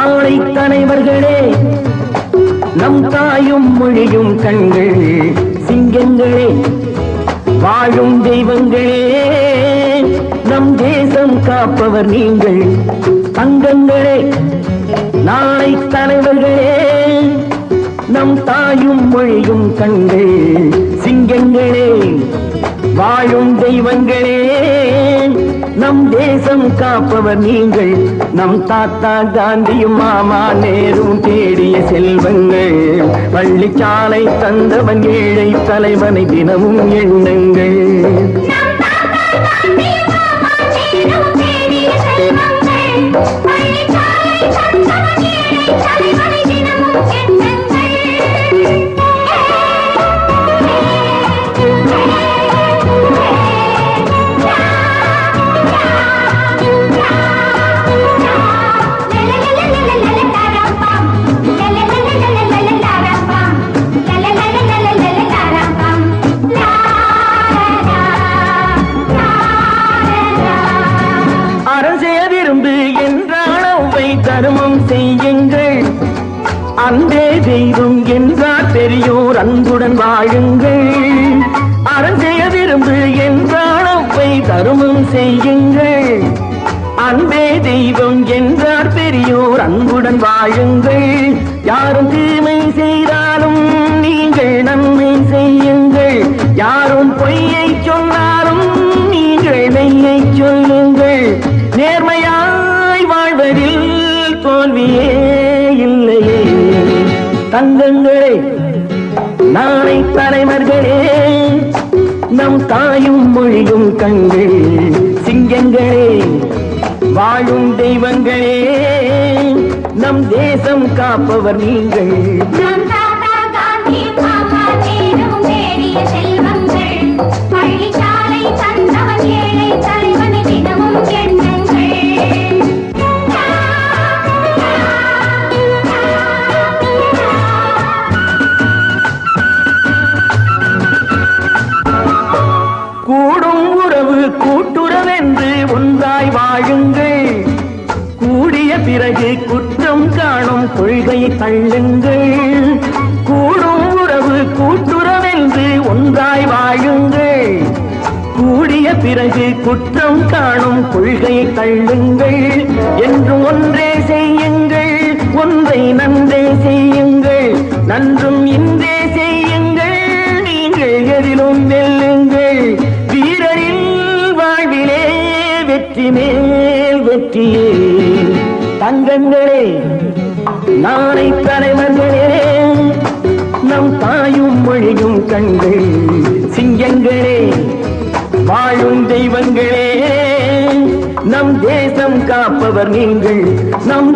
நாளை தலைவர்களே, நம் தாயும் மொழியும் கண்கள் சிங்கங்களே, வாழும் தெய்வங்களே, நம் தேசம் காப்பவர் நீங்கள் தங்கங்களே. நாளை தலைவர்களே, நம் தாயும் மொழியும் கண்கள் சிங்கங்களே, வாழும் தெய்வங்களே, நம் தேசம் காப்பவர் நீங்கள். நம் தாத்தா காந்தியும் மாமா நேரும் தேடிய செல்வங்கள், பள்ளிச்சாலை தந்தவன் ஏழை தலைவனை தினமும் எண்ணுங்கள். தர்மம் செய்யுங்கள், அன்பே தெய்வம் என்றார் பெரியோர் அன்புடன் வாழுங்கள். அறஞ்செய்ய விரும்பு என்றால் அவ்வை தர்மம் செய்யுங்கள், அன்பே தெய்வம் என்றார் பெரியோர் அன்புடன் வாழுங்கள். யாரும் தீமை செய்தாலும் நீங்கள் நன்மை செய்யுங்கள், யாரும் பொய்யை சொன்னாலும் நீங்கள் மெய்யை சொல்லுங்கள். நேர்மையாய் வாழ்வதில் தோல்வியே இல்லையே தங்கங்களே. நாளை தலைவர்களே, நம் தாயும் மொழியும் கண்கள் சிங்கங்களே, வாழும் தெய்வங்களே, நம் தேசம் காப்பவர் நீங்கள். பள்ளிச்சாலை தந்தவன் ஏழை தலைவனை தினமும் எண்ணுங்கள். கூடும் உறவு கூட்டுறவென்று ஒன்றாய் வாழுங்கள், கூடிய பிறகு குற்றம் காணும் கொள்கையை தள்ளுங்கள். கூடும் உறவு கூட்டுறவென்று ஒன்றாய் வாழுங்கள், கூடிய பிறகு குற்றம் காணும் கொள்கையை தள்ளுங்கள். என்றும் ஒன்றே செய்யுங்கள், ஒன்றை நன்றே செய்யுங்கள், நன்றும் இன்றே செய்யுங்கள், நீங்கள் எதிலும் வெல்லுங்கள். வீரரின் வாழ்விலே வெற்றி மேல் வெற்றியே தங்கங்களே. நாளை தலைவர்களே, நம் தாயும் மொழியும் கண்கள் சிங்கங்களே, வாழும் தெய்வங்களே, நம் தேசம் காப்பவர் நீங்கள். நம்